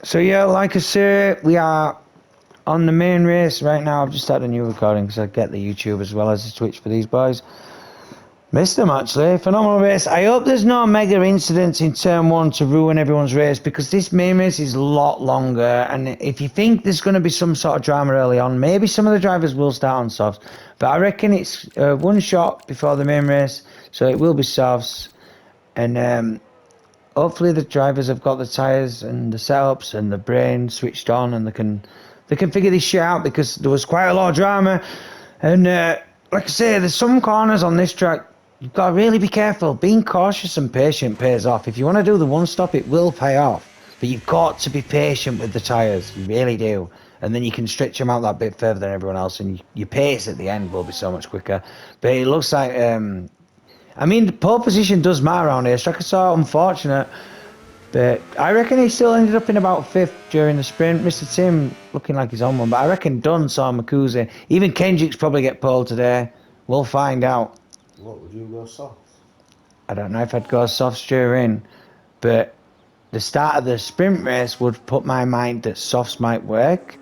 So yeah, like I say, we are on the main race right now. I've just started a new recording because I get the YouTube as well as the Twitch for these boys. Missed them actually. Phenomenal race. I hope there's no mega incidents in turn one to ruin everyone's race, because this main race is a lot longer, and if you think there's going to be some sort of drama early on, maybe some of the drivers will start on softs, but I reckon it's one shot before the main race, so it will be softs. And hopefully the drivers have got the tyres and the setups and the brain switched on, and they can figure this shit out, because there was quite a lot of drama. And like I say, there's some corners on this track you've got to really be careful. Being cautious and patient pays off. If you want to do the one stop, it will pay off, but you've got to be patient with the tyres, you really do, and then you can stretch them out that bit further than everyone else, and your pace at the end will be so much quicker. But it looks like I mean, the pole position does matter around here. Striker saw unfortunate, but I reckon he still ended up in about 5th during the sprint. Mr. Tim looking like he's on one, but I reckon Dunn saw Makuzi. Even Kendrick's probably get pole today. We'll find out. What, would you go soft? I don't know if I'd go soft during, but the start of the sprint race would put my mind that softs might work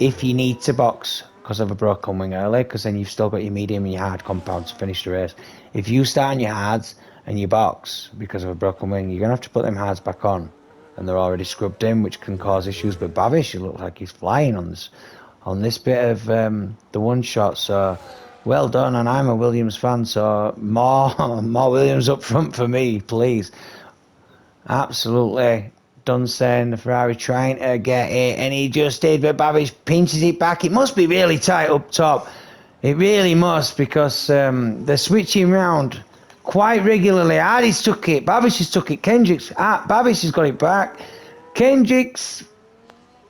if you need to box because of a broken wing early, because then you've still got your medium and your hard compound to finish the race. If you start on your hards and you box because of a broken wing, you're going to have to put them hards back on, and they're already scrubbed in, which can cause issues. But Bavish, it looks like he's flying on this bit of the one shot, so well done. And I'm a Williams fan, so more Williams up front for me, please. Absolutely. Done saying the Ferrari trying to get it, and he just did, but Bavish pinches it back. It must be really tight up top. It really must, because they're switching round quite regularly. Hardy's took it, Bavish has took it, Kendrick's, Bavish has got it back. Kendrick's,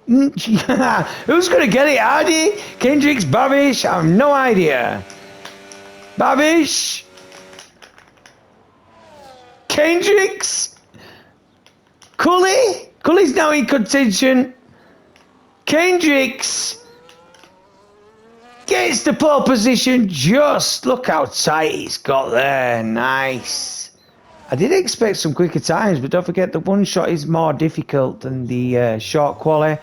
who's going to get it, Hardy? Kendrick's, Bavish? I have no idea. Bavish? Kendrick's? Cully's now in contention. Kendrick's gets the pole position. Just look how tight he's got there. Nice. I did expect some quicker times, but don't forget the one shot is more difficult than the short quali.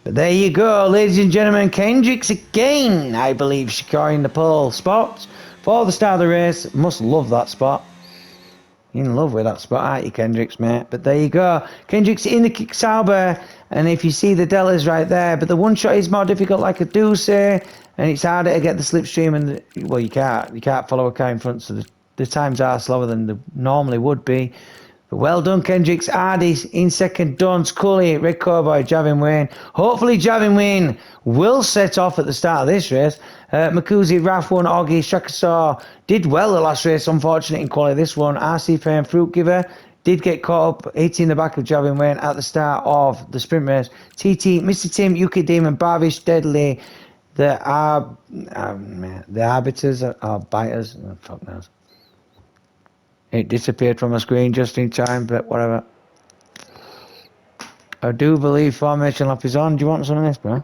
But there you go, ladies and gentlemen. Kendrick's again, I believe, securing the pole spot for the start of the race. Must love that spot. In love with that spot, aren't you, Kendrick's, mate? But there you go. Kendrick's in the kick Sauber, and if you see the deltas right there, but the one shot is more difficult, like I do say, and it's harder to get the slipstream, and well, you can't follow a car in front, so the times are slower than they normally would be. But well done, Kendrick's. Hardy's in second, Dunn, Scully, Red Cowboy, Javin Wayne. Hopefully Javin Wayne will set off at the start of this race. Makuzi, Raf won, Augie, Shakasaw did well the last race, unfortunate in quality this one. RC Fame, Fruit Giver did get caught up, hitting the back of Javin Wayne at the start of the sprint race. TT, Mr. Tim, Yuki Demon, Barvish, Deadly, the arbiters are biters. Oh, fuck knows. It disappeared from the screen just in time, but whatever. I do believe formation lap is on. Do you want some of this, bro?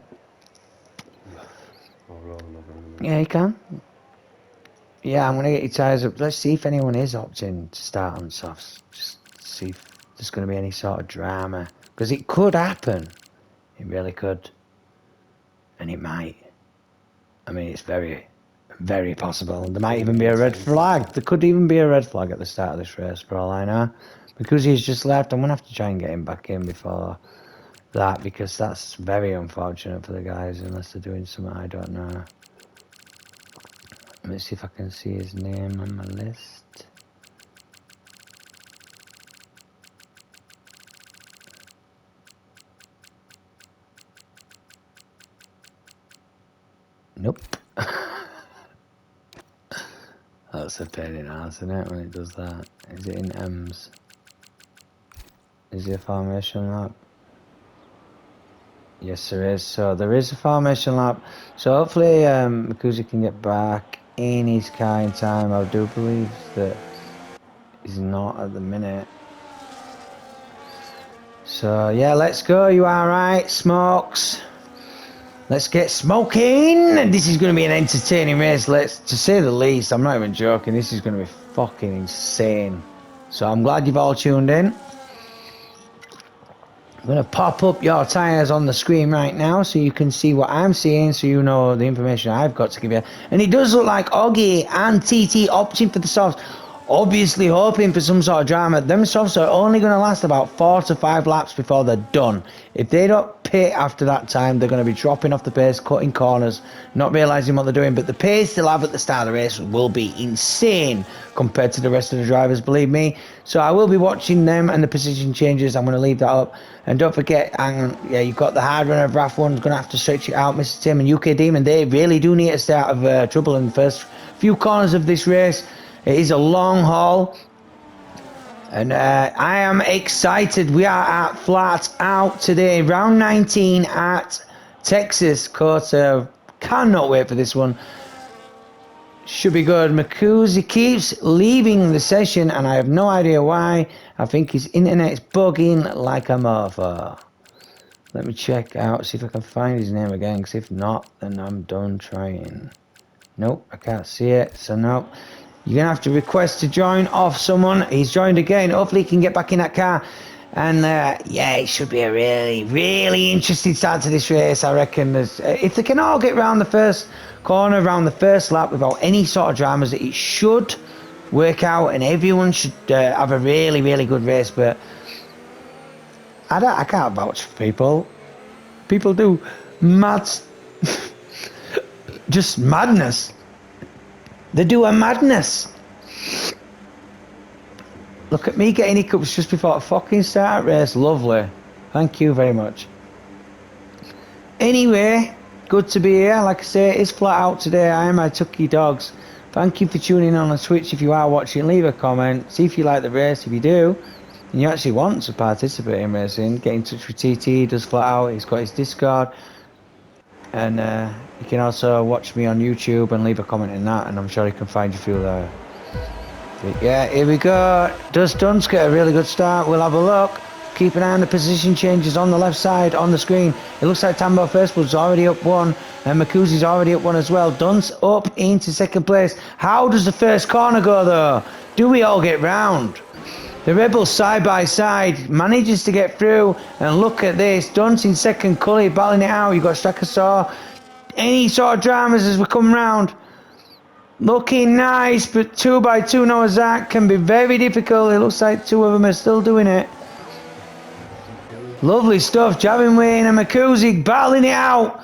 Yeah, you can. Yeah, I'm going to get your tyres up. Let's see if anyone is opting to start on softs. Just see if there's going to be any sort of drama. Because it could happen. It really could. And it might. I mean, it's very, very possible. There might even be a red flag. There could even be a red flag at the start of this race, for all I know. Because he's just left, I'm going to have to try and get him back in before that, because that's very unfortunate for the guys, unless they're doing something I don't know. Let me see if I can see his name on my list. Nope. That's a pain in the ass, isn't it, when it does that? Is it in M's? Is it a formation lap? Yes, there is. So there is a formation lap. So hopefully Makuzi can get back in his car in time. I do believe that he's not at the minute. So yeah, let's go. You are right, Smokes. Let's get smoking. This is going to be an entertaining race, to say the least. I'm not even joking. This is going to be fucking insane. So I'm glad you've all tuned in. I'm going to pop up your tyres on the screen right now so you can see what I'm seeing, so you know the information I've got to give you. And it does look like Oggy and TT opting for the softs, obviously hoping for some sort of drama. Them softs are only going to last about 4 to 5 laps before they're done. If they don't pit after that time, they're going to be dropping off the pace, cutting corners, not realising what they're doing. But the pace they'll have at the start of the race will be insane compared to the rest of the drivers, believe me. So I will be watching them and the position changes. I'm going to leave that up. And don't forget, yeah, you've got the hard runner of RAF1, going to have to stretch it out, Mr. Tim and UK Demon. They really do need to stay out of trouble in the first few corners of this race. It is a long haul. And I am excited. We are at Flatout today, round 19 at Texas Quarter. Cannot wait for this one. Should be good. Makuzi keeps leaving the session and I have no idea why. I think his internet's bugging like a mother. Let me check out, see if I can find his name again, because if not, then I'm done trying. Nope, I can't see it, so no. You're going to have to request to join off someone. He's joined again. Hopefully he can get back in that car. And yeah, it should be a really, really interesting start to this race, I reckon. If they can all get round the first corner, around the first lap without any sort of dramas, it should work out and everyone should have a really, really good race. But I can't vouch for people. People do mad, just madness. They do a madness. Look at me getting hiccups just before a fucking start race. Lovely. Thank you very much. Anyway, good to be here. Like I say, it's Flatout today. I am my Tucky Dogs. Thank you for tuning in on Twitch. If you are watching, leave a comment. See if you like the race. If you do, and you actually want to participate in racing, get in touch with TT. He does Flatout. He's got his Discord. And you can also watch me on YouTube and leave a comment in that, and I'm sure he can find you through there. But yeah, here we go. Does Dunce get a really good start? We'll have a look. Keep an eye on the position changes on the left side on the screen. It looks like Tambo Firstwood's already up one, and Makuzi's already up one as well. Dunce up into second place. How does the first corner go though? Do we all get round? The Rebels side by side manages to get through, and look at this. Dunce in second, Cully battling it out. You've got Strakasaw. Any sort of dramas as we come round. Looking nice, but 2 by 2 Noah Zach can be very difficult. It looks like 2 of them are still doing it. Lovely stuff. Javin Wayne and Makuzi battling it out.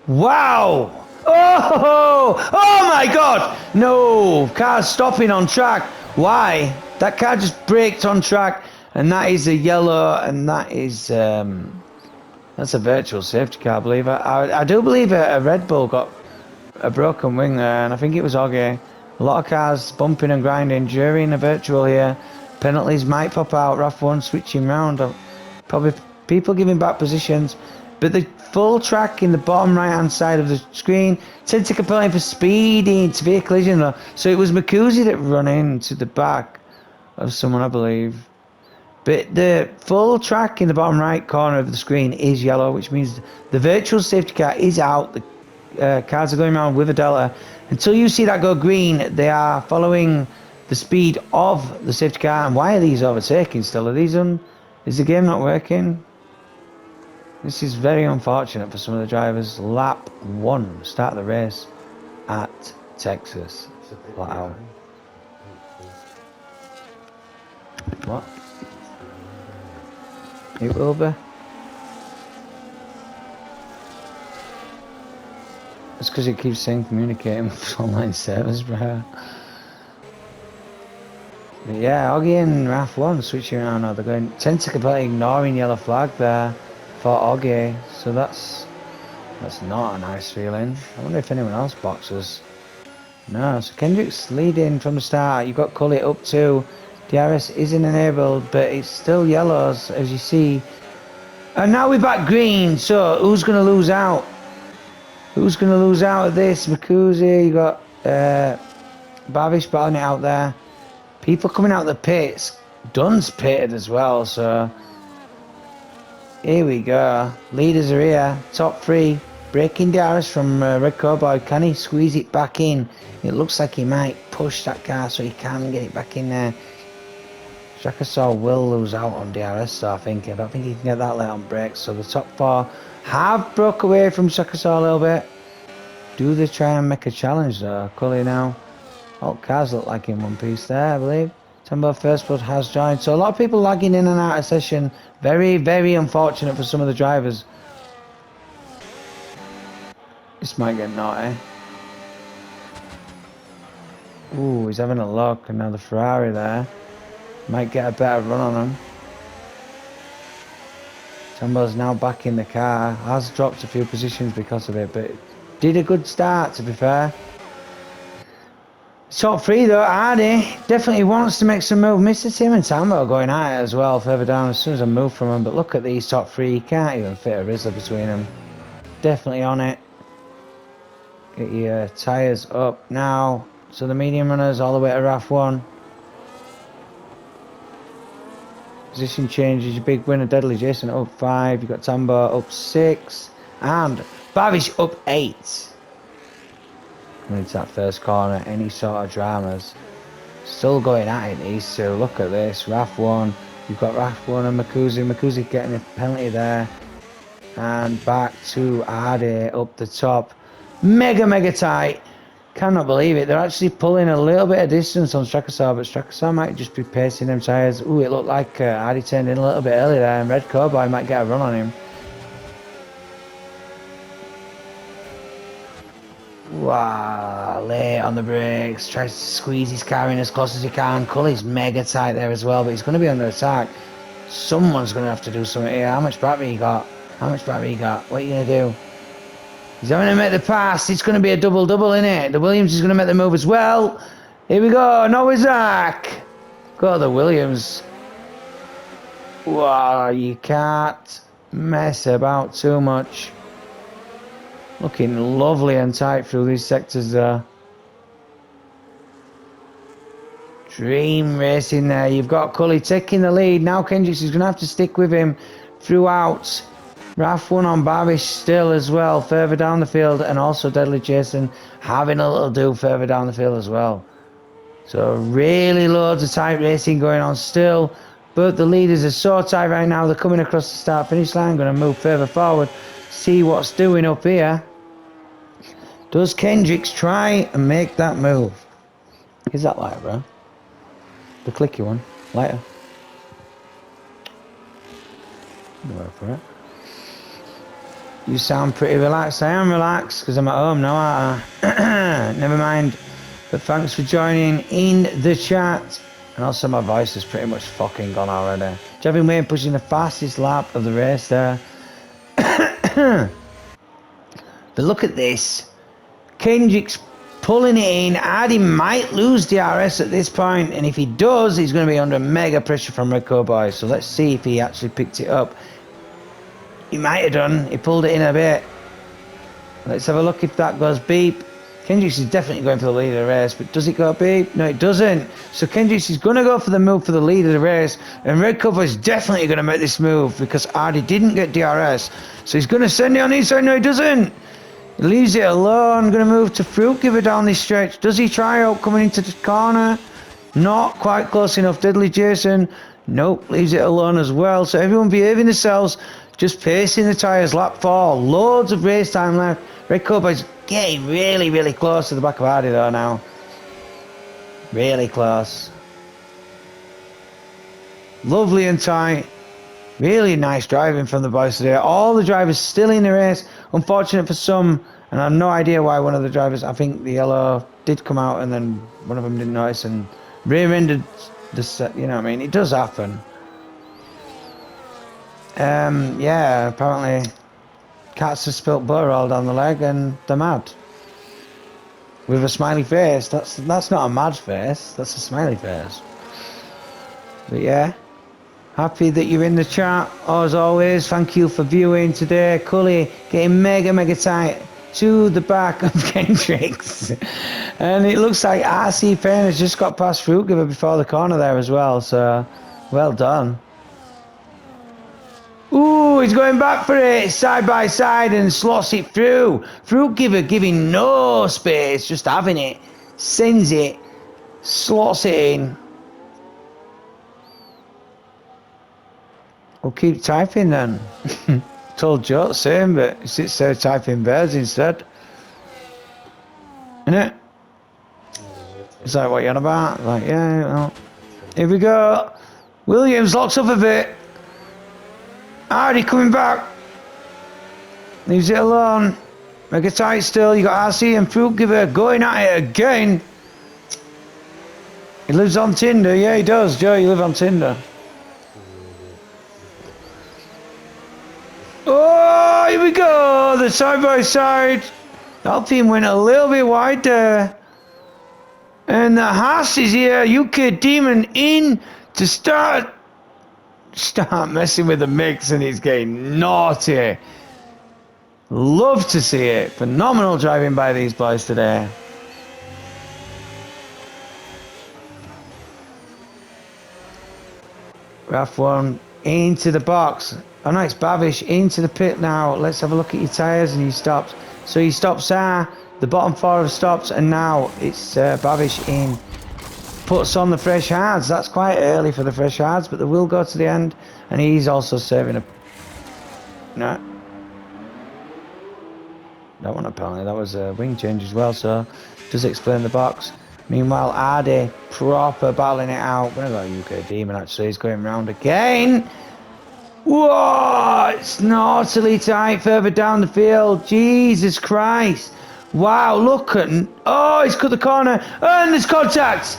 Wow. Oh my God. No, car's stopping on track. Why? That car just braked on track, and that is a yellow, and that is that's a virtual safety car, I believe. I do believe a Red Bull got a broken wing there, and I think it was Oggy. A lot of cars bumping and grinding during the virtual here. Penalties might pop out. RAF1 switching round. Probably people giving back positions. But the full track in the bottom right hand side of the screen said to complain for speeding to be a collision though. So it was Makuzi that run into the back of someone, I believe. But the full track in the bottom right corner of the screen is yellow, which means the virtual safety car is out. The cars are going around with a delta. Until you see that go green, they are following the speed of the safety car. And why are these overtaking still? Are these is the game not working? This is very unfortunate for some of the drivers. Lap 1, start of the race at Texas. Wow. What? It will be. It's because it keeps saying communicating with online servers, bro. But yeah, Oggy and RAF1 switching around now. They're going tend to completely ignoring yellow flag there for Oggy. So that's not a nice feeling. I wonder if anyone else boxes. No, so Kendrick's leading from the start. You've got Cully up 2. DRS isn't enabled, but it's still yellows, as you see. And now we're back green, so who's going to lose out? Who's going to lose out of this? Makuzi, you got Bavish battling it out there. People coming out of the pits. Dunn's pitted as well, so... Here we go. Leaders are here. Top 3. Breaking DRS from Red Cowboy. Can he squeeze it back in? It looks like he might push that car so he can get it back in there. Strakasaur will lose out on DRS, so I don't think he can get that late on brakes. So the top four have broke away from Strakasaur a little bit. Do they try and make a challenge though? Cully now. All cars look like in one piece there, I believe. Timber First Blood has joined. So a lot of people lagging in and out of session. Very, very unfortunate for some of the drivers. This might get naughty. Ooh, he's having a look. Another Ferrari there. Might get a better run on him. Tambo's now back in the car. Has dropped a few positions because of it, but did a good start, to be fair. Top three though, Hardy definitely wants to make some move. Mr. Tim and Tambo going at it as well, further down as soon as I move from him. But look at these top three, you can't even fit a Rizzler between them. Definitely on it. Get your tyres up now. So the medium runners all the way to RAF1. Position changes, your big winner, Deadly Jason up 5. You've got Tambo up 6. And Bavish up 8. Into that first corner, any sort of dramas. Still going at it, these two. Look at this, RAF1. You've got RAF1 and Makuzi. Makuzi getting a penalty there. And back to Ade up the top. Mega tight. Cannot believe it. They're actually pulling a little bit of distance on Strakasaur, but Strakasaur might just be pacing them tyres. Ooh, it looked like Ade turned in a little bit early there, and Red Cowboy might get a run on him. Wow, late on the brakes, tries to squeeze his car in as close as he can. Cully's mega tight there as well, but he's going to be under attack. Someone's going to have to do something here. How much battery you got? How much battery you got? What are you going to do? He's having to make the pass. It's going to be a double-double, isn't it? The Williams is going to make the move as well. Here we go. Nowazak. Go the Williams. Wow, you can't mess about too much. Looking lovely and tight through these sectors there. Dream racing there. You've got Cully taking the lead. Now Kendricks is going to have to stick with him throughout. RAF1 on Babish still as well, further down the field. And also Deadly Jason having a little do further down the field as well. So really loads of tight racing going on still. But the leaders are so tight right now. They're coming across the start-finish line. Going to move further forward. See what's doing up here. Does Kendricks try and make that move? Is that light, bro? The clicky one. Lighter. Go for it. You sound pretty relaxed. I am relaxed because I'm at home now, aren't I? Never mind. But thanks for joining in the chat. And also my voice is pretty much fucking gone already. Javin Wayne pushing the fastest lap of the race there. But look at this. Kendrick's pulling it in. Hardy might lose DRS at this point, and if he does, he's going to be under mega pressure from Red Cowboy. So let's see if he actually picked it up. He might have done. He pulled it in a bit. Let's have a look if that goes beep. Kendricks is definitely going for the lead of the race, but does it go beep? No, it doesn't. So Kendricks is going to go for the move for the lead of the race, and Red Cowboy is definitely going to make this move because Hardy didn't get DRS. So he's going to send it on the inside. No, he doesn't. He leaves it alone. Going to move to Fruit Giver down this stretch. Does he try out coming into the corner? Not quite close enough. Deadly Jason. Nope, leaves it alone as well. So everyone behaving themselves, just pacing the tyres. Lap 4. Loads of race time left. Red Cowboy's getting really close to the back of Hardy though now. Really close. Lovely and tight. Really nice driving from the boys today. All the drivers still in the race. Unfortunate for some, and I have no idea why one of the drivers, I think the yellow did come out and then one of them didn't notice and rear-ended the set, you know what I mean? It does happen. Yeah, apparently cats have spilt butter all down the leg and they're mad. With a smiley face. That's not a mad face, that's a smiley face. But yeah. Happy that you're in the chat, as always. Thank you for viewing today. Cully getting mega tight to the back of Kendricks. And it looks like RC Payne has just got past Fruit Giver before the corner there as well. So, well done. Ooh, he's going back for it. Side by side and slots it through. Fruit Giver giving no space, just having it. Sends it. Slots it in. We'll keep typing then. Told Joe the same, but he sits there typing bears instead. Innit? It's like, what you on about? Like, yeah, well. Here we go. Williams locks up a bit. Hardy coming back. Leaves it alone. Make it tight still. You got RC and Fruit Giver going at it again. He lives on Tinder. Yeah, he does. Joe, you live on Tinder. Oh, here we go. The side by side. Alpine went a little bit wide there. And the Haas is here. UK Demon in to start messing with the mix, and he's getting naughty. Love to see it. Phenomenal driving by these boys today. RAF1 into the box. Oh no, it's Babish into the pit now. Let's have a look at your tyres, and he stops. So he stops there. The bottom four have stopped, and now it's Babish in. Puts on the fresh hards. That's quite early for the fresh hards, but they will go to the end, and he's also serving a. No. That one apparently. That was a wing change as well, so does explain the box. Meanwhile, Hardy proper battling it out. We're going to go UK Demon actually. He's going round again. Whoa! It's naughtily tight further down the field. Jesus Christ. Wow, look at... Oh, he's cut the corner. And there's contact.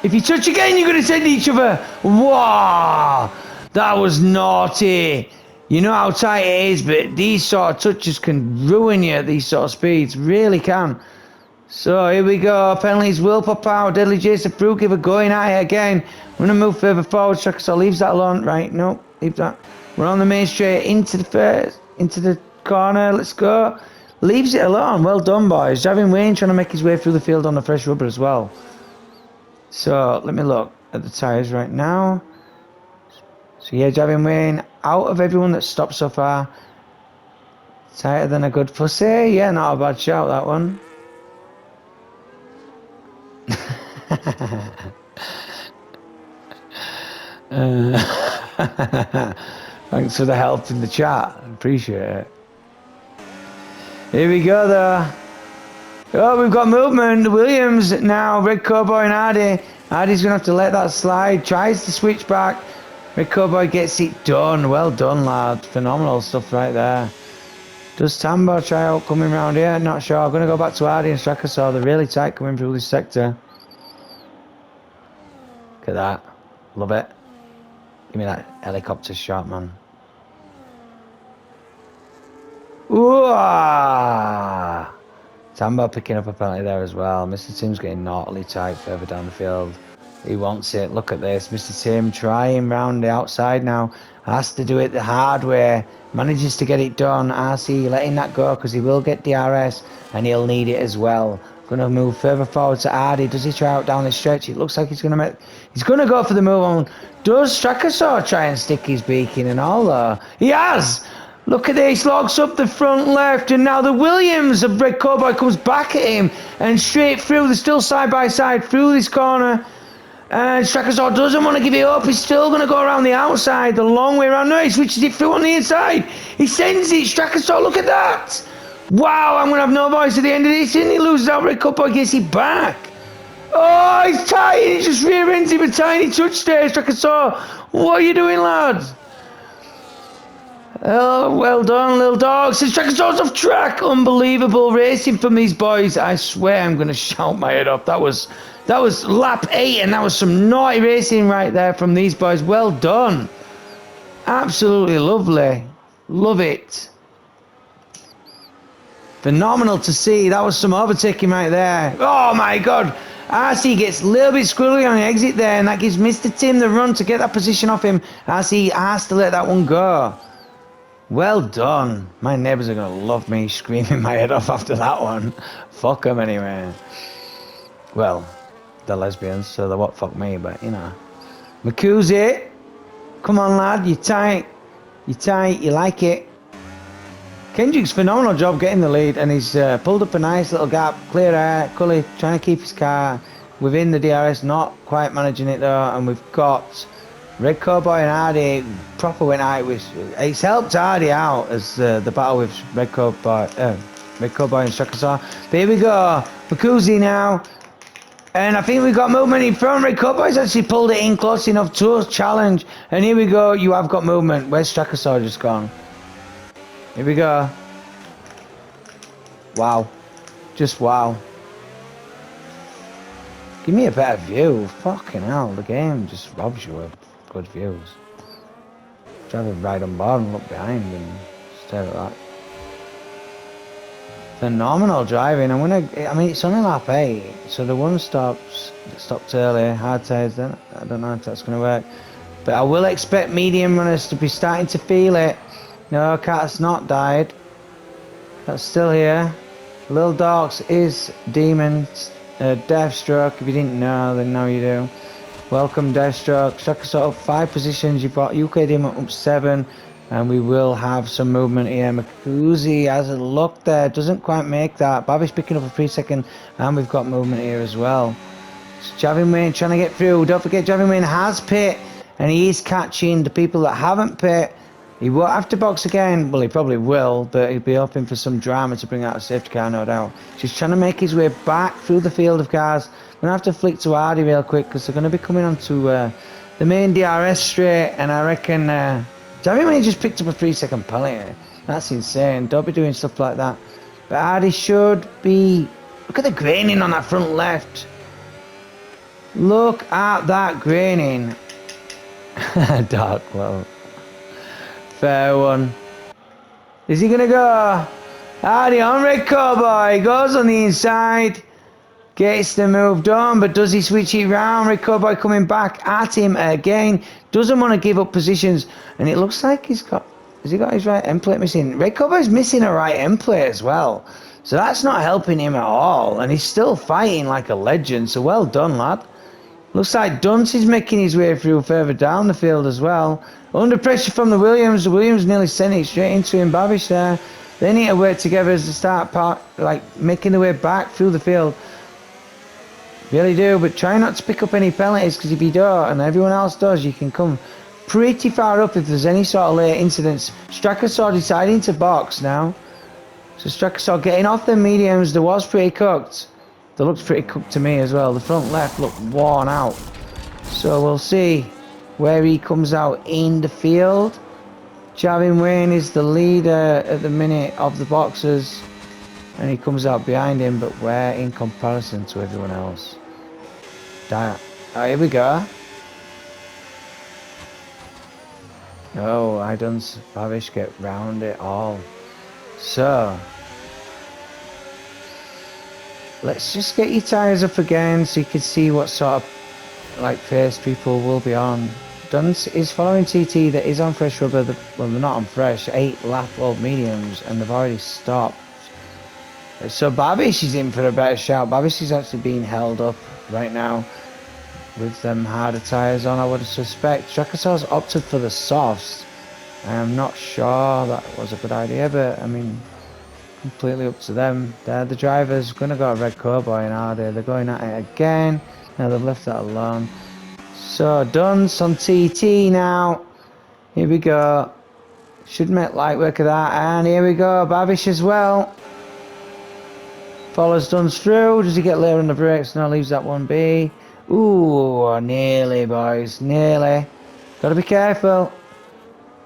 If you touch again, you're going to send each other. Wow! That was naughty. You know how tight it is, but these sort of touches can ruin you at these sort of speeds. Really can. So here we go. Penalties will pop out. Deadly Jason Fruit Giver going at it again. I'm going to move further forward. So leaves that alone. Right, no, leave that. We're on the main straight into the first, into the corner. Let's go. Leaves it alone. Well done, boys. Javin Wayne trying to make his way through the field on the fresh rubber as well. So let me look at the tyres right now. So yeah, Javin Wayne out of everyone that's stopped so far. Tighter than a good pussy. Yeah, not a bad shout, that one. Thanks for the help in the chat. Appreciate it. Here we go though. Oh, we've got movement. Williams now. Red Cowboy and Hardy. Hardy's going to have to let that slide. Tries to switch back. Red Cowboy gets it done. Well done, lad. Phenomenal stuff right there. Does Tambo try out coming round here? Not sure. I'm going to go back to Hardy and Strakasaw. They're really tight coming through this sector. Look at that. Love it. Give me that helicopter shot, man. Ooh! Tambo picking up a penalty there as well. Mr. Tim's getting naughtily tight further down the field. He wants it. Look at this. Mr. Tim trying round the outside now. Has to do it the hard way. Manages to get it done. RC letting that go because he will get DRS and he'll need it as well. Going to move further forward to Hardy. Does he try out down the stretch? It looks like he's going to make... He's going to go for the move on. Does Strakasaw try and stick his beak in and all though? He has! Look at this, locks up the front left, and now the Williams of Red Cowboy comes back at him and straight through. They're still side by side through this corner. And Strakasaw doesn't want to give it up. He's still going to go around the outside, the long way around. No, he switches it through on the inside. He sends it. Strakasaw, look at that. Wow, I'm going to have no voice at the end of this. And he loses out. Red Cowboy gets it back. Oh, he's tight. He just rear ends him a tiny touch there. Strakasaw, what are you doing, lads? Oh, well done, little dog. Since Strakasaw's off track. Unbelievable racing from these boys. I swear I'm going to shout my head off. That was lap 8, and that was some naughty racing right there from these boys. Well done. Absolutely lovely. Love it. Phenomenal to see. That was some overtaking right there. Oh, my God. RC gets a little bit squirrely on the exit there, and that gives Mr. Tim the run to get that position off him. RC has to let that one go. Well done. My neighbours are going to love me screaming my head off after that one. Fuck them anyway. Well, they're lesbians, so they won't fuck me, but you know. Makuzi. Come on, lad. You're tight. You're tight. You like it. Kendrick's phenomenal job getting the lead, and he's pulled up a nice little gap. Clear air. Cully trying to keep his car within the DRS. Not quite managing it, though. And we've got Red Cowboy and Hardy proper went out with. It's helped Hardy out as the battle with Red Cowboy and Shakasaw. But here we go, Makuzi now. And I think we got movement in front. Red Cowboy's actually pulled it in close enough to us challenge. And here we go, you have got movement. Where's Shakasaw just gone? Here we go. Wow. Just wow. Give me a better view. Fucking hell, the game just robs you of good views. Driving right on board and look behind and stare at that. Phenomenal driving. I mean, it's only lap 8, so the one stopped early. Hard tyres, then I don't know if that's going to work. But I will expect medium runners to be starting to feel it. No, Cat's not died. That's still here. Lil Dorks is Demon. Deathstroke, if you didn't know, then now you do. Welcome, Deathstroke. Shakasaw up 5 positions. You've got UK Demon up 7. And we will have some movement here. Makuzi has a look there. Doesn't quite make that. Babish picking up a 3-second. And we've got movement here as well. So Javin Wayne trying to get through. Don't forget, Javin Wayne has pit. And he is catching the people that haven't pit. He won't have to box again. Well, he probably will. But he'll be hoping for some drama to bring out a safety car, no doubt. Just trying to make his way back through the field of cars. I'm going to have to flick to Hardy real quick. Because they're going to be coming onto the main DRS straight. And I reckon... Javin Wayne just picked up a 3-second penalty. That's insane. Don't be doing stuff like that. But Hardy should be... Look at the graining on that front left. Look at that graining. Dark low. Fair one. Is he going to go? Hardy on Red Cowboy. Goes on the inside. Gets the move done, but does he switch it round? Red Cowboy coming back at him again. Doesn't want to give up positions. And it looks like he's got... Has he got his right end plate missing? Red Cowboy's missing a right end plate as well. So that's not helping him at all. And he's still fighting like a legend. So well done, lad. Looks like Dunce is making his way through further down the field as well. Under pressure from the Williams. The Williams nearly sent it straight into him. Babish there. They need to work together as the start part, like making their way back through the field. Really do, but try not to pick up any penalties, because if you don't and everyone else does, you can come pretty far up if there's any sort of late incidents. Strakasaw deciding to box now. So Strakasaw getting off the mediums. There was pretty cooked. They looked pretty cooked to me as well. The front left looked worn out. So we'll see where he comes out in the field. Javin Wayne is the leader at the minute of the boxers. And he comes out behind him, but where in comparison to everyone else? Oh, here we go. Oh, I done Babish get round it all. So, let's just get your tyres up again so you can see what sort of like pace people will be on. Dunce is following TT that is on fresh rubber. Well, they're not on fresh. 8 lap old mediums, and they've already stopped. So Babish is in for a better shout. Babish is actually being held up right now with them harder tyres on, I would suspect. Shakasaw's opted for the softs. I'm not sure that was a good idea, but I mean, completely up to them. They're the drivers. Going to go Red Cowboy and Hardy. They're going at it again. Now they've left that alone. So Dunce on TT now. Here we go. Should make light work of that. And here we go. Babish as well. Follows Dunce through. Does he get later on the brakes? No, leaves that one be. Ooh, nearly, boys. Nearly. Got to be careful.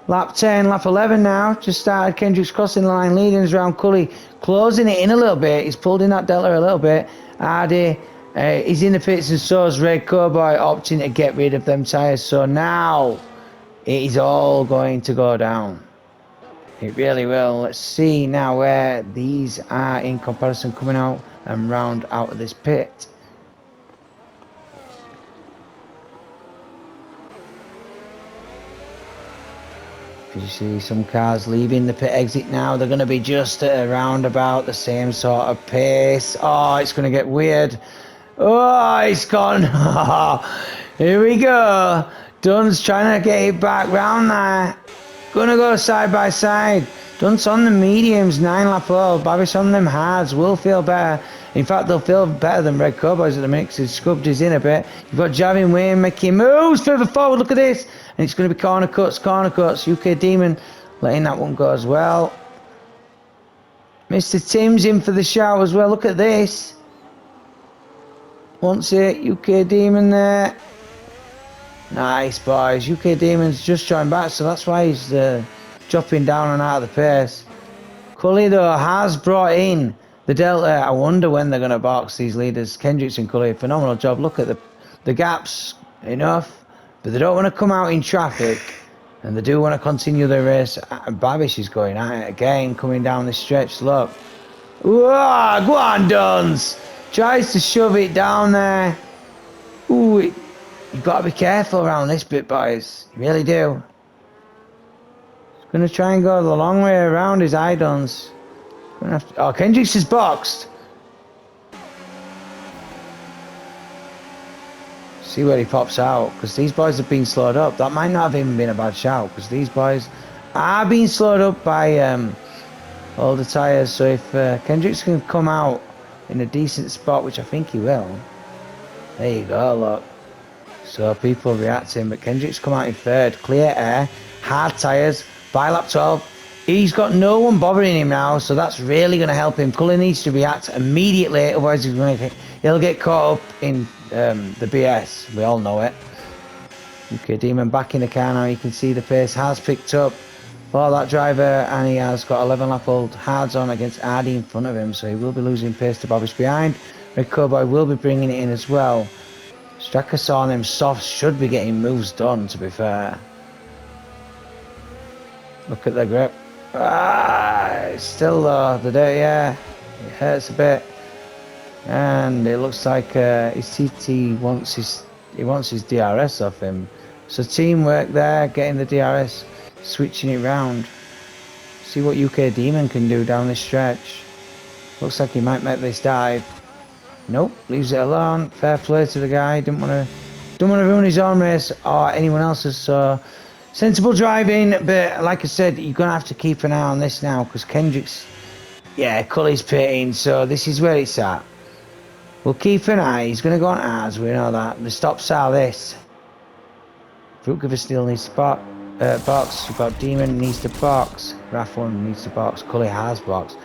Lap 10, lap 11 now. Just started. Kendrick's crossing the line, leading us around Cully. Closing it in a little bit. He's pulled in that delta a little bit. Hardy, he's in the pits, and so is Red Cowboy, opting to get rid of them tyres. So now it is all going to go down. It really will. Let's see now where these are in comparison, coming out and round out of this pit. You see some cars leaving the pit exit now. They're going to be just at around about the same sort of pace. Oh, it's going to get weird. Oh, it's gone. Here we go. Dunce trying to get it back round there. Gonna go side by side. Dunce on the mediums, 9 lap old. Babish on them hards. Will feel better. In fact, they'll feel better than Red Cowboys at the minute because he's scrubbed his in a bit. You've got Javin Wayne making moves further forward. Look at this. And it's going to be corner cuts, corner cuts. UK Demon letting that one go as well. Mr. Tim's in for the shout as well. Look at this. Once it, UK Demon there. Nice, boys. UK Demon's just joined back, so that's why he's dropping down and out of the pace. Cully, though, has brought in the Delta. I wonder when they're going to box these leaders. Kendricks and Cully, phenomenal job. Look at the gaps, enough. But they don't want to come out in traffic. And they do want to continue their race. Babish is going at it again, coming down this stretch. Look. Whoa, go on, Duns. Tries to shove it down there. Ooh, you've got to be careful around this bit, boys. You really do. He's going to try and go the long way around his idons. Oh, Kendricks is boxed. See where he pops out, because these boys have been slowed up. That might not have even been a bad shout, because these boys are being slowed up by all the tyres. So if Kendricks can come out in a decent spot, which I think he will. There you go, look. So people reacting, but Kendricks come out in third. Clear air, hard tyres, by lap 12. He's got no one bothering him now, so that's really going to help him. Cullen needs to react immediately, otherwise he'll get caught up in the BS. We all know it. Okay, Demon back in the car now. You can see the pace has picked up for that driver, and he has got 11 lap old hards on against Hardy in front of him, so he will be losing pace to Bobbish behind. Red Cowboy will be bringing it in as well. Stracker on him soft should be getting moves done, to be fair. Look at the grip. It's still though, the dirty air. It hurts a bit. And it looks like his TT wants his DRS off him. So teamwork there, getting the DRS, switching it round. See what UK Demon can do down this stretch. Looks like he might make this dive. Nope, leaves it alone. Fair play to the guy. Don't want to ruin his own race or anyone else's. So sensible driving, but like I said, you're gonna have to keep an eye on this now because Kendricks, yeah, Cully's pitting. So this is where it's at. We'll keep an eye. He's gonna go on ours. We know that. The stops are this. Fruitgiver still needs to box. You've got Demon needs to box. RAF1 needs to box. Cully has boxed.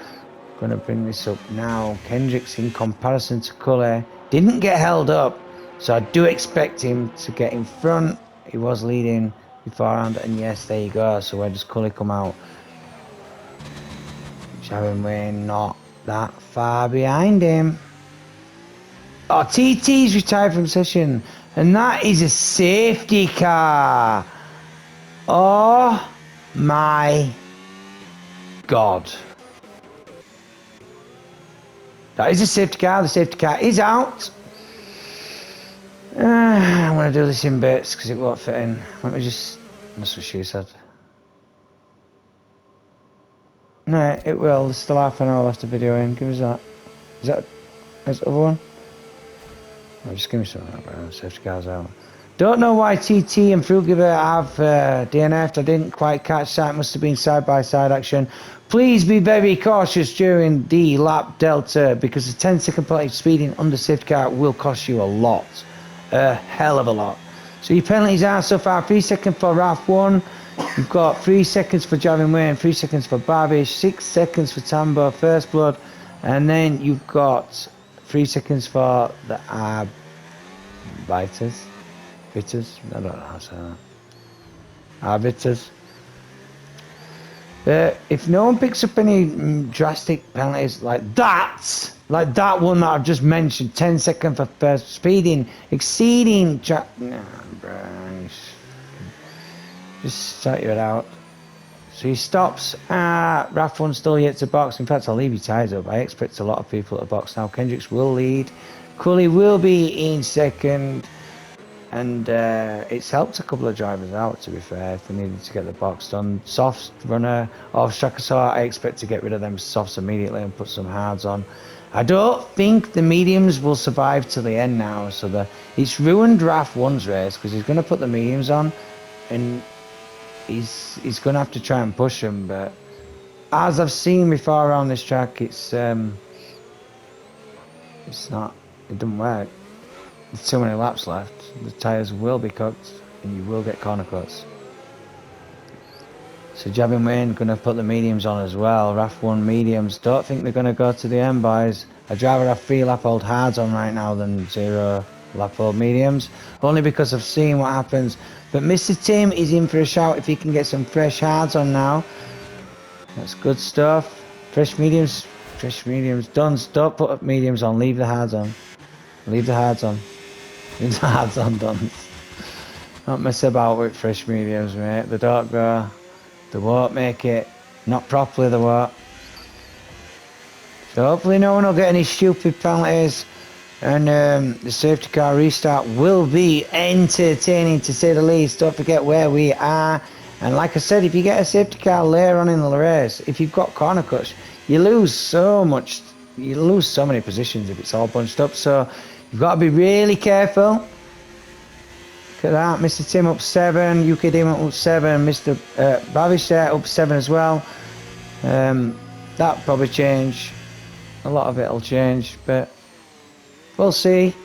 Going to bring this up now. Kendricks, in comparison to Cully, didn't get held up, so I do expect him to get in front. He was leading beforehand, and yes, there you go. So where does Cully come out? Sharon Wayne not that far behind him. Oh, TT's retired from session, and that is a safety car. Oh my God. That is a safety car. The safety car is out. I'm going to do this in bits because it won't fit in. Let me just... That's what she said. No, it will. There's still half an hour left of video in. Give us that. Is that the other one? Oh, just give me something. Safety car's out. Don't know why TT and Fruitgiver have DNF'd. I didn't quite catch that. It must have been side-by-side action. Please be very cautious during the lap delta because the 10-second penalty speeding under safety car will cost you a lot. A hell of a lot. So your penalties are so far 3 seconds for RAF1. You've got 3 seconds for Javin Wayne, 3 seconds for Babish, 6 seconds for Tambo, First Blood, and then you've got 3 seconds for the Arbiters. I don't know how to say that. Arbiters. If no one picks up any drastic penalties like that one that I've just mentioned, 10 seconds for first speeding, exceeding, no, bro, just sort it out. So he stops. RAF1 still yet to box. In fact, I'll leave you tied up. I expect a lot of people to box now. Kendricks will lead. Cully will be in second. And it's helped a couple of drivers out, to be fair, if they needed to get the box done. Softs runner of Strakasaw, I expect to get rid of them softs immediately and put some hards on. I don't think the mediums will survive to the end now, so it's ruined RAF1's race because he's going to put the mediums on and he's going to have to try and push them. But as I've seen before around this track, it's It's not, it doesn't work. There's too many laps left. The tyres will be cooked and you will get corner cuts. So Jabbing Wayne going to put the mediums on as well. RAF1 mediums. Don't think they're going to go to the end, boys. I'd rather have 3 lap old hards on right now than 0 lap old mediums. Only because I've seen what happens. But Mr. Tim is in for a shout if he can get some fresh hards on now. That's good stuff. Fresh mediums. Done. Don't put mediums on. Leave the hards on. Leave the hards on. Leave the hards on, done. Don't mess about with fresh mediums, mate. They don't go. They won't make it. Not properly, they won't. So hopefully no one will get any stupid penalties. And the safety car restart will be entertaining, to say the least. Don't forget where we are. And like I said, if you get a safety car later on in the race, if you've got corner cuts, you lose so much. You lose so many positions if it's all bunched up. So you've got to be really careful. Look at that, Mr. Tim up 7, UK Demon up 7, Mr. Bavish there up 7 as well. That'll probably change. A lot of it'll change, but we'll see.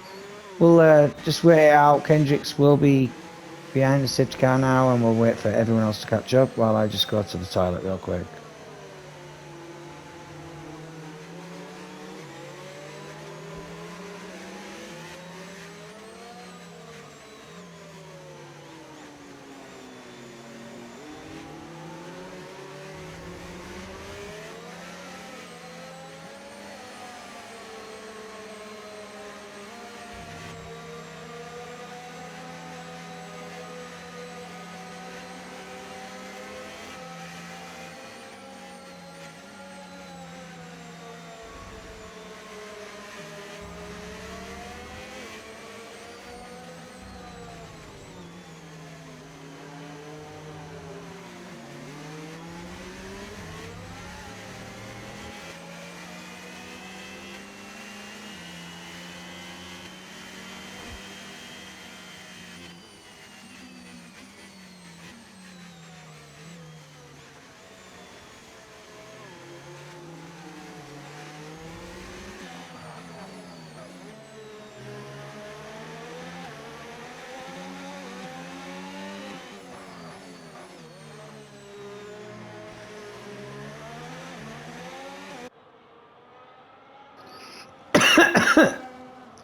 We'll just wait it out. Kendricks will be behind the safety car now, and we'll wait for everyone else to catch up while I just go to the toilet real quick.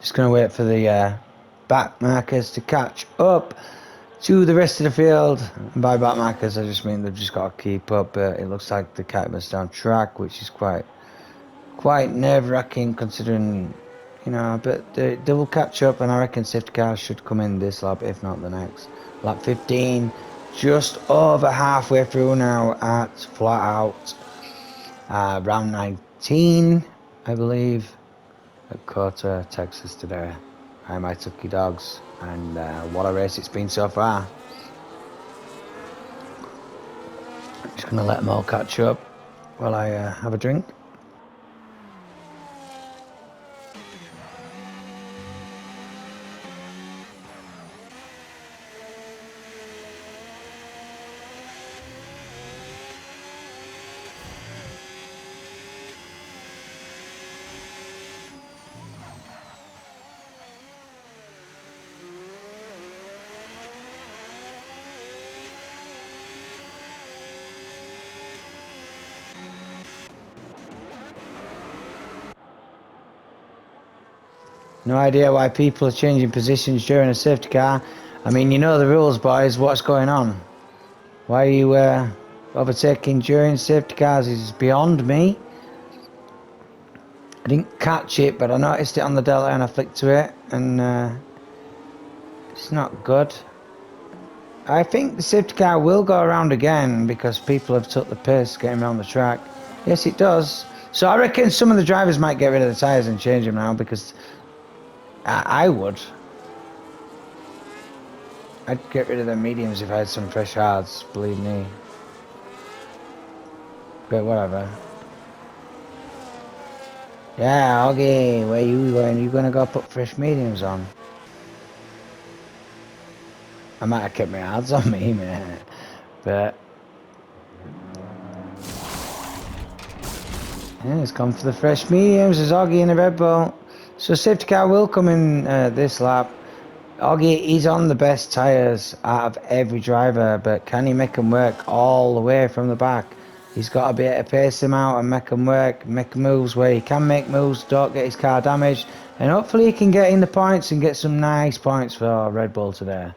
Just gonna wait for the back markers to catch up to the rest of the field. And by back markers, I just mean they've just got to keep up. It looks like the Catman's down track, which is quite nerve-wracking considering, you know. But they will catch up, and I reckon safety cars should come in this lap, if not the next. Lap 15, just over halfway through now at Flatout. Round 19, I believe, at Cota, Texas today. Hi, my Tucky dogs, and what a race it's been so far. I'm just gonna let them all catch up while I have a drink. No idea why people are changing positions during a safety car. I mean, you know the rules, boys. What's going on? Why are you overtaking during safety cars is beyond me. I didn't catch it, but I noticed it on the Delta and I flicked to it, and it's not good. I think the safety car will go around again because people have took the piss getting around the track. Yes, it does. So I reckon some of the drivers might get rid of the tyres and change them now, because I would. I'd get rid of the mediums if I had some fresh hards, believe me. But whatever. Yeah, okay, where you going? You gonna go put fresh mediums on? I might have kept my hards on me, man. But yeah, it's come for the fresh mediums. There's Augie in the Red Bull. So safety car will come in this lap. Oggy, he's on the best tyres out of every driver, but can he make them work all the way from the back? He's got to be able to pace him out and make them work, make moves where he can make moves, don't get his car damaged, and hopefully he can get in the points and get some nice points for Red Bull today.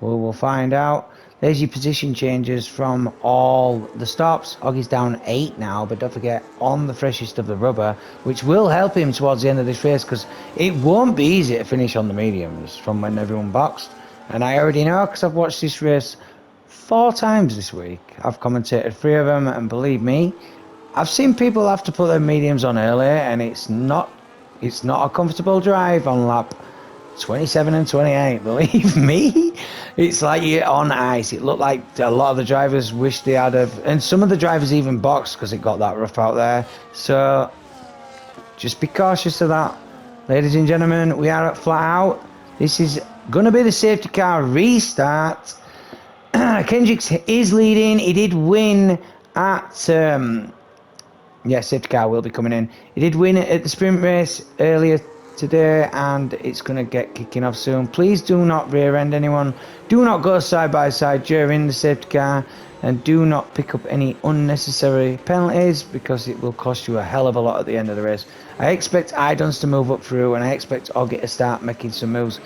We'll find out. There's your position changes from all the stops. Oggy's down 8 now, but don't forget, on the freshest of the rubber, which will help him towards the end of this race, because it won't be easy to finish on the mediums from when everyone boxed. And I already know, because I've watched this race 4 times this week. I've commentated 3 of them, and believe me, I've seen people have to put their mediums on early, and it's not a comfortable drive on lap 27 and 28, believe me. It's like you're on ice. It looked like a lot of the drivers wish they had and some of the drivers even boxed because it got that rough out there. So just be cautious of that. Ladies and gentlemen, we are at Flatout. This is going to be the safety car restart. Kendricks is leading. He did win at yeah, safety car will be coming in. He did win at the sprint race earlier today, and it's going to get kicking off soon. Please do not rear end anyone. Do not go side by side during the safety car, and do not pick up any unnecessary penalties, because it will cost you a hell of a lot at the end of the race. I expect Idons to move up through, and I expect Oggy to start making some moves.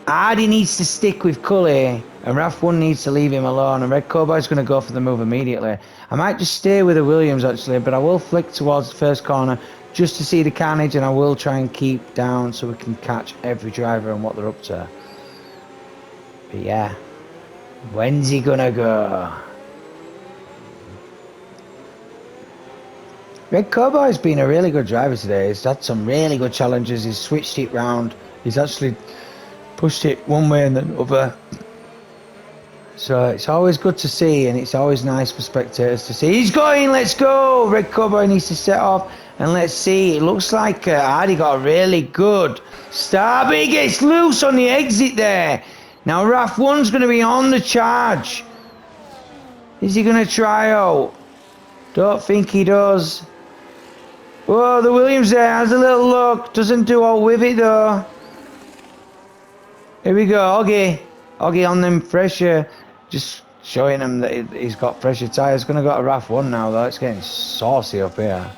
Hardy needs to stick with Cully, and RAF1 needs to leave him alone, and Red Cowboy's going to go for the move immediately. I might just stay with the Williams actually, but I will flick towards the first corner just to see the carnage, and I will try and keep down so we can catch every driver and what they're up to. But yeah, when's he going to go? Red Cowboy's been a really good driver today. He's had some really good challenges. He's switched it round. He's actually pushed it one way and then other. So it's always good to see, and it's always nice for spectators to see. He's going, let's go! Red Cowboy needs to set off, and let's see. It looks like Hardy got a really good start, but he gets loose on the exit there. Now RAF1's going to be on the charge. Is he going to try out? Don't think he does. Whoa, the Williams there has a little look. Doesn't do all with it though. Here we go, Oggy. Oggy on them fresher. Just showing him that he's got fresher tyres. Going to go to RAF1 now though. It's getting saucy up here.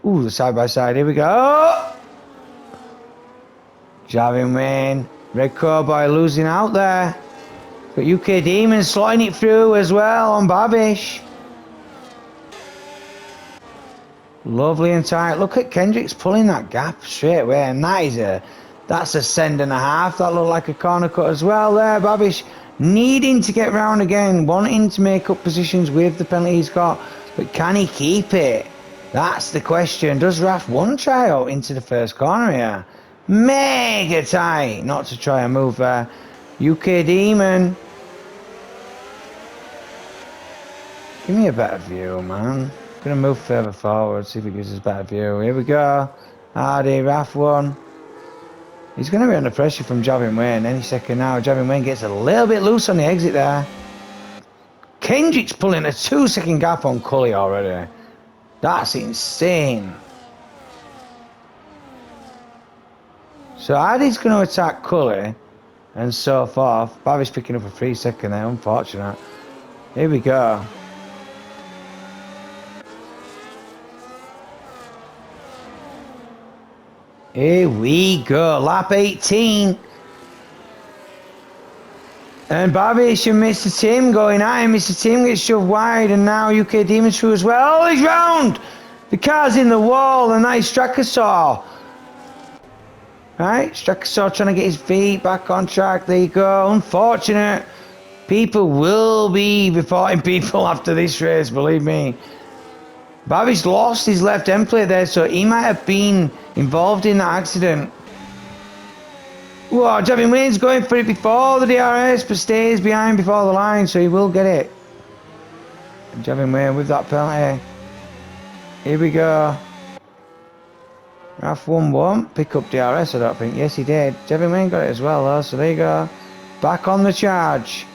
Ooh, the side by side. Here we go. Javin Wayne. Red Cowboy losing out there. But UK Demon slotting it through as well on Babish. Lovely and tight. Look at Kendricks pulling that gap straight away, and that's a send and a half. That looked like a corner cut as well there. Babish needing to get round again, wanting to make up positions with the penalty he's got, but can he keep it? That's the question. Does RAF1 try out into the first corner here? Mega tight. Not to try and move there. UK Demon. Give me a better view, man. Gonna move further forward, see if it gives us a better view. Here we go. Hardy, RAF1. He's going to be under pressure from Javin Wayne any second now. Javin Wayne gets a little bit loose on the exit there. Kendrick's pulling a 2-second gap on Cully already. That's insane. So Hardy's going to attack Cully and so forth. Bavi's picking up a 3-second there, unfortunate. Here we go. Here we go, lap 18. And Babish and Mr. Tim going at him. Mr. Tim gets shoved wide, and now UK Demon through as well. Oh, he's round! The car's in the wall, and that is Strakasaw. Right, Strakasaw trying to get his feet back on track. There you go, unfortunate. People will be reporting people after this race, believe me. Babish lost his left end plate there, so he might have been involved in that accident. Whoa, Javin Wayne's going for it before the DRS, but stays behind before the line, so he will get it. Javin Wayne with that penalty. Here we go. RAF1 won't pick up DRS, I don't think. Yes, he did. Javin Wayne got it as well, though, so there you go. Back on the charge.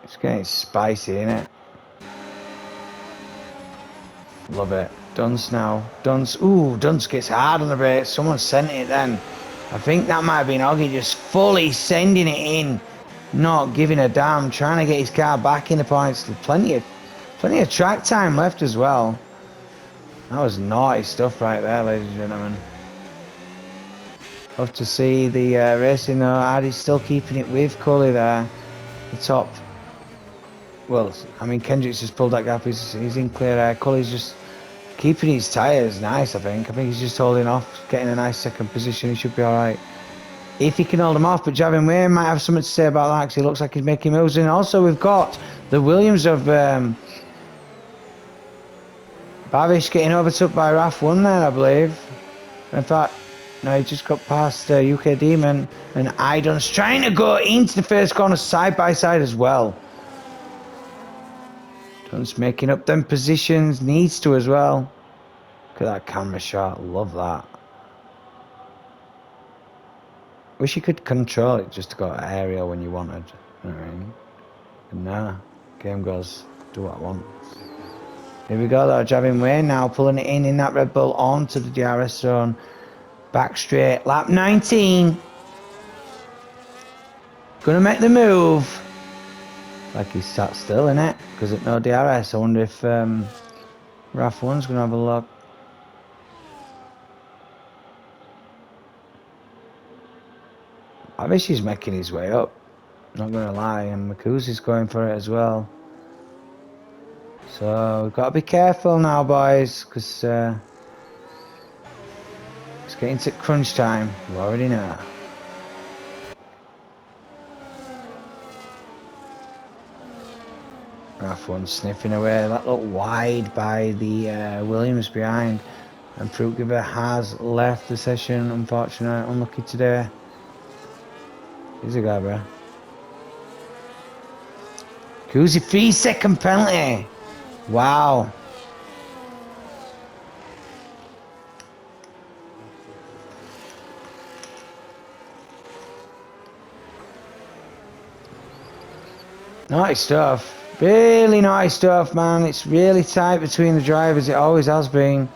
It's getting spicy, isn't it? Love it. Dunce now. Dunce. Ooh, Dunce gets hard on the brakes. Someone sent it then. I think that might have been Oggy just fully sending it in. Not giving a damn. Trying to get his car back in the points. Plenty of track time left as well. That was naughty stuff right there, ladies and gentlemen. Love to see the racing though. Hardy's still keeping it with Cully there. The top. Well, I mean, Kendrick's just pulled that gap. He's in clear air. Cully's just keeping his tyres nice, I think. He's just holding off, getting a nice second position. He should be alright. If he can hold him off, but Javin Wayne might have something to say about that because he looks like he's making moves. And also we've got the Williams of Bavish getting overtook by RAF1 there, I believe. In fact, no, he just got past UK Demon, and Idon's trying to go into the first corner side by side as well. Dunce making up them positions, needs to as well. Look at that camera shot, love that. Wish you could control it just to go aerial when you wanted. You know what I mean? But nah, game goes, do what I want. Here we go though, Javin Wayne now pulling it in that Red Bull onto the DRS zone. Back straight, lap 19. Gonna make the move. Like he's sat still in it, because at no DRS. I wonder if RAF1's gonna have a look. I wish he's making his way up, not gonna lie, and Makuzi's going for it as well. So we've got to be careful now, boys, because it's getting to crunch time. You already know. RAF1 sniffing away. That looked wide by the Williams behind, and Fruit Giver has left the session. Unfortunately, unlucky today. Here's a guy, bro. Kuzi 3-second penalty. Wow. Nice stuff. Really nice stuff, man. It's really tight between the drivers. It always has been.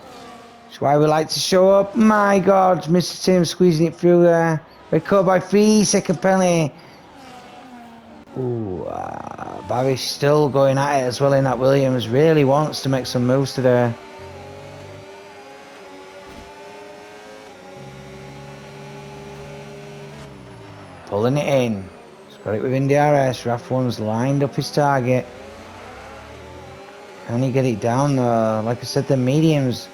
That's why we like to show up. My God, Mr. Tim squeezing it through there. Red card by 3-second penalty. Ooh, Bavish still going at it as well in that Williams. Really wants to make some moves today. Pulling it in. He's got it within DRS. RAF1's lined up his target. Can he get it down though? Like I said, the mediums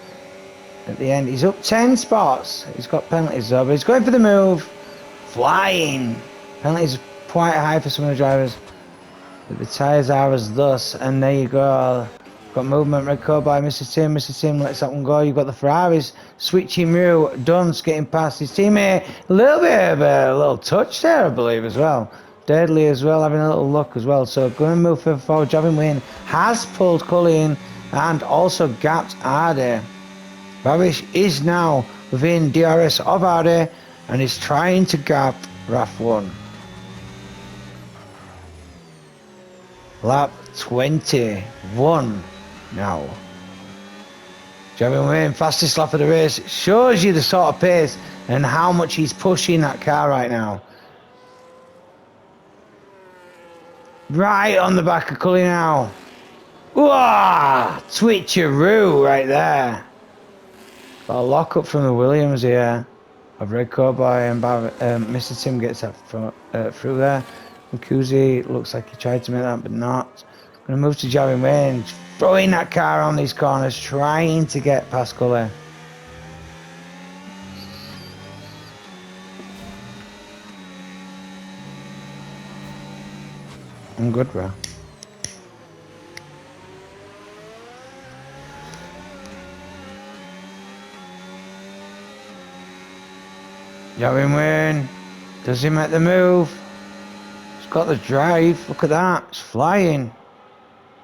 at the end. He's up 10 spots. He's got penalties though, but he's going for the move. Flying. Penalties quite high for some of the drivers. But the tyres are as thus, and there you go. Got movement, red card by Mr. Tim. Mr. Tim lets that one go. You've got the Ferraris switching through. Dunce getting past his teammate. A little bit of a little touch there, I believe, as well. Deadly as well, having a little look as well. So going to move further forward. Javin Wayne has pulled Cully in and also gapped Hardy. Bavish is now within DRS of Hardy and is trying to gap RAF1. Lap 21 now. Javin Wayne, fastest lap of the race. It shows you the sort of pace and how much he's pushing that car right now. Right on the back of Cully now. Whoa! Twitcheroo right there. Got a lock up from the Williams here. Of red card by Mr. Tim gets that through there. Kuzi looks like he tried to make that, but not. Going to move to Javin Wayne, throwing that car on these corners, trying to get past Cully. I'm good, bro. Javin Wayne, does he make the move? He's got the drive, look at that, it's flying.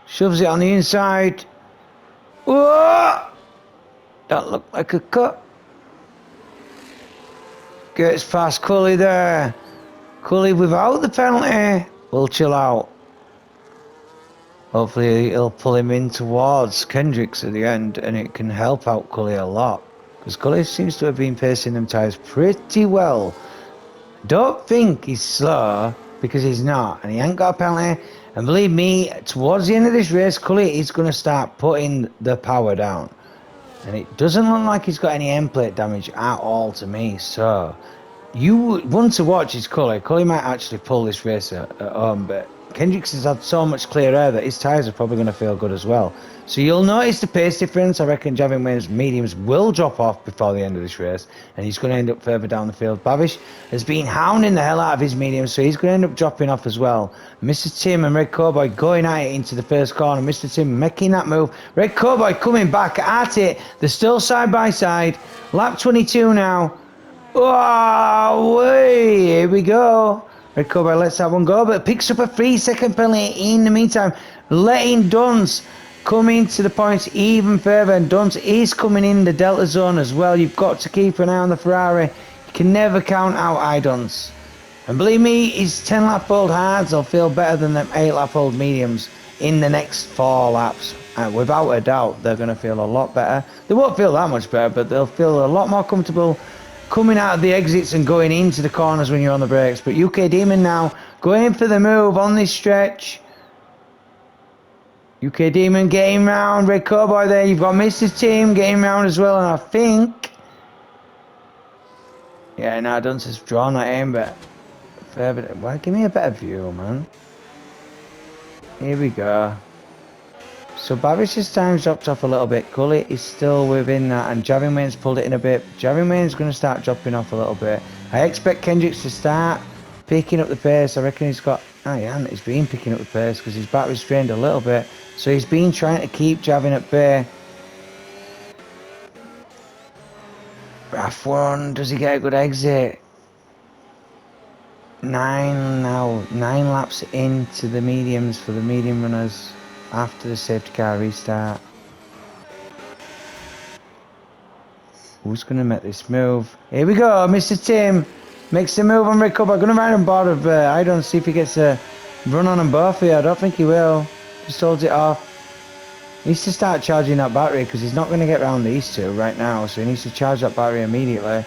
Shoves it on the inside. Whoa! That looked like a cut. Gets past Cully there. Cully without the penalty will chill out. Hopefully it'll pull him in towards Kendricks at the end, and it can help out Cully a lot. Because Cully seems to have been pacing them tyres pretty well. Don't think he's slow, because he's not, and he ain't got a penalty. And believe me, towards the end of this race, Cully is going to start putting the power down. And it doesn't look like he's got any end plate damage at all to me, so you want to watch his Cully. Cully might actually pull this race at home, but Kendricks has had so much clear air that his tyres are probably going to feel good as well. So you'll notice the pace difference. I reckon Javin Wayne's mediums will drop off before the end of this race, and he's going to end up further down the field. Babish has been hounding the hell out of his mediums, so he's going to end up dropping off as well. Mr. Tim and Red Cowboy going at it into the first corner. Mr. Tim making that move. Red Cowboy coming back at it. They're still side by side. Lap 22 now. Oh, wait, here we go. Red Cobra lets that one go, but picks up a 3-second penalty in the meantime, letting Dunce come into the points even further, and Dunce is coming in the Delta zone as well. You've got to keep an eye on the Ferrari. You can never count out iDunce. And believe me, his 10-lap-old hards will feel better than them 8-lap-old mediums in the next 4 laps. And without a doubt, they're going to feel a lot better. They won't feel that much better, but they'll feel a lot more comfortable coming out of the exits and going into the corners when you're on the brakes. But UK Demon now going for the move on this stretch. UK Demon getting round. Red Cowboy there. You've got Mr. Tim getting round as well. And I think... yeah, no, Dunce has drawn that in, but... well, give me a better view, man. Here we go. So Babish's time's dropped off a little bit. Cully is still within that, and Javin Wayne's pulled it in a bit. Javin Wayne's going to start dropping off a little bit. I expect Kendricks to start picking up the pace. I reckon he's got... oh yeah, he's been picking up the pace because his battery's drained a little bit. So he's been trying to keep Javin at bay. RAF1, does he get a good exit? 9 now. 9 laps into the mediums for the medium runners after the safety car restart. Who's going to make this move? Here we go, Mr. Tim makes the move on Red Cup. I'm going to ride on board of I don't see if he gets a run on them both here. I don't think he will. Just holds it off. He needs to start charging that battery because he's not going to get around these two right now. So he needs to charge that battery immediately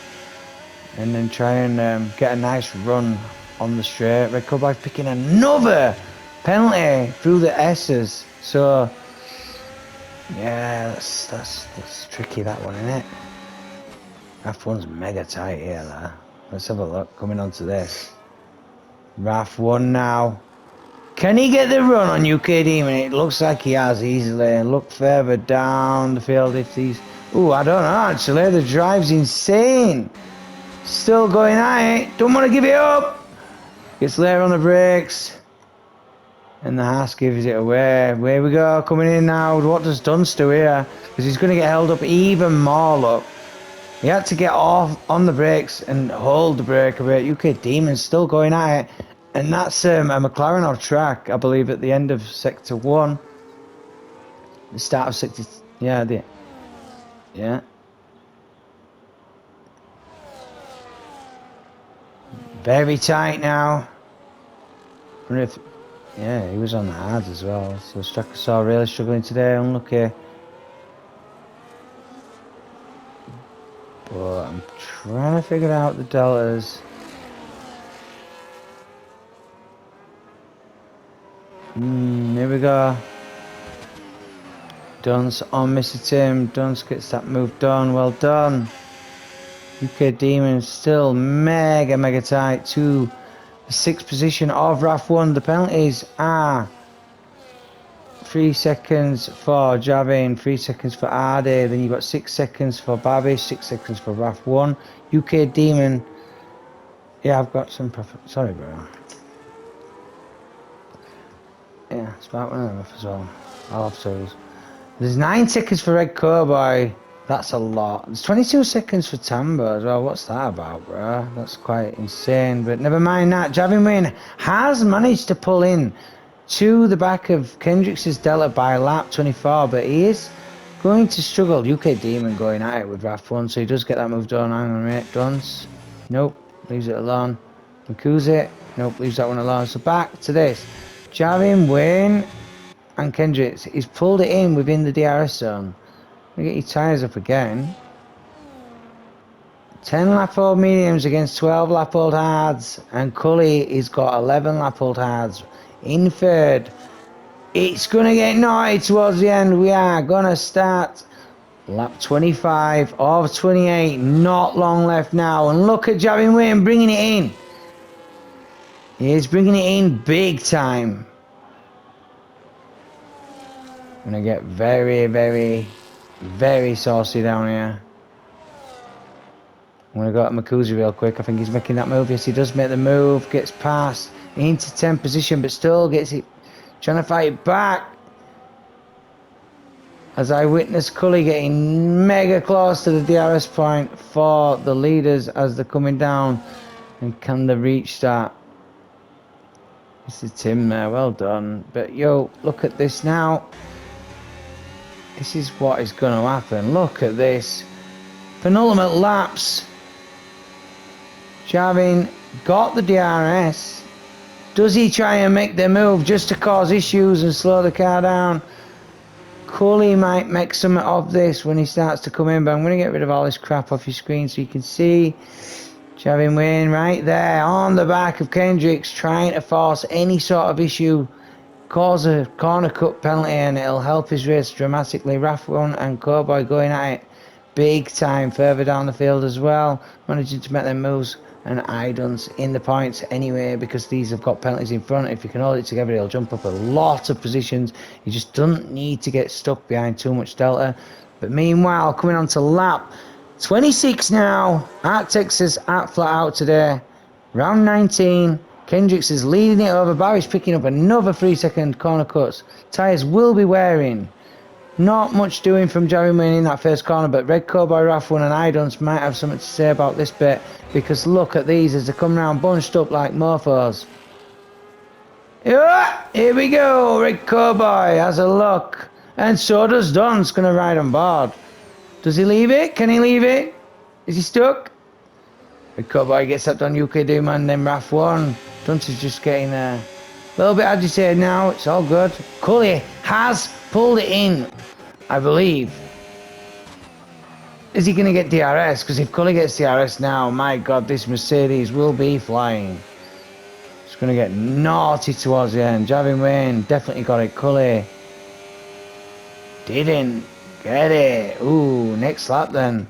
and then try and get a nice run on the straight. Red Cup picking another penalty through the S's. So yeah, that's tricky, that one, isn't it? RAF1's mega tight here there. Let's have a look coming on to this. RAF1 now. Can he get the run on UK Demon? It looks like he has easily. Look further down the field if he's... ooh, I don't know actually. The drive's insane. Still going at it. Don't want to give it up. Gets later on the brakes. And the Haas gives it away. Here we go, coming in now. What does Dunce do here? Because he's going to get held up even more, look. He had to get off on the brakes and hold the brake a bit. UK Demon's still going at it. And that's a McLaren off track, I believe, at the end of Sector 1. The start of Sector... yeah, yeah. Very tight now. I wonder if... yeah, he was on the hards as well. So Strakasaw really struggling today, unlucky. But I'm trying to figure out the deltas. Here we go. Dunce on Mr. Tim. Dunce gets that move done. Well done. UK Demon still mega tight to the 6th position of RAF1. The penalties are 3 seconds for Javin, 3 seconds for Arde, then you've got 6 seconds for Babish, 6 seconds for RAF1. UK Demon. Yeah, I've got some profit. Sorry, bro. Yeah, it's about one of them as well. I'll have those. There's 9 seconds for Red Cowboy. That's a lot. There's 22 seconds for Tambo as well. What's that about, bro? That's quite insane. But never mind that. Javin Wayne has managed to pull in to the back of Kendricks' Delta by lap 24, but he is going to struggle. UK Demon going at it with RAF1, so he does get that move done. Hang on a minute. Dunce. Nope. Leaves it alone. McCusick. Nope. Leaves that one alone. So back to this. Javin Wayne and Kendricks. He's pulled it in within the DRS zone. Get your tyres up again. 10 lap old mediums against 12 lap old hards, and Cully has got 11 lap old hards in third. It's gonna get naughty towards the end. We are gonna start lap 25 of 28. Not long left now, and look at Gavin Wayne bringing it in. He's bringing it in big time. Gonna get very, very, very saucy down here. I'm going to go at Makuzi real quick. I think he's making that move. Yes, he does make the move. Gets past into 10th position, but still gets it. Trying to fight it back. As I witness Cully getting mega close to the DRS point for the leaders as they're coming down. And can they reach that? This is Tim there. Well done. But yo, look at this now. This is what is going to happen. Look at this. Penultimate laps. Javin got the DRS. Does he try and make the move just to cause issues and slow the car down? Cully might make some of this when he starts to come in, but I'm going to get rid of all this crap off your screen so you can see Javin Wayne right there on the back of Kendricks, trying to force any sort of issue, cause a corner cut penalty, and it'll help his race dramatically. RAF1 and Cowboy going at it big time further down the field as well, managing to make their moves. And Idun's in the points anyway, because these have got penalties in front. If you can hold it together, he'll jump up a lot of positions. He just doesn't need to get stuck behind too much delta. But meanwhile, coming on to lap 26 now at Texas at Flatout today. Round 19. Kendricks is leading it over. Barry's picking up another 3-second corner cuts. Tyres will be wearing. Not much doing from Javin Wayne in that first corner, but Red Cowboy, RAF1 and Idons might have something to say about this bit, because look at these as they come round bunched up like mofos. Yeah, here we go. Red Cowboy has a look, and so does Don's going to ride on board. Does he leave it? Can he leave it? Is he stuck? Red Cowboy gets up on UK Doom and then RAF1. Duns is just getting a little bit agitated now. It's all good. Cully has pulled it in, I believe. Is he going to get DRS? Because if Cully gets DRS now, my God, this Mercedes will be flying. It's going to get naughty towards the end. Javin Wayne definitely got it. Cully didn't get it. Ooh, next lap then.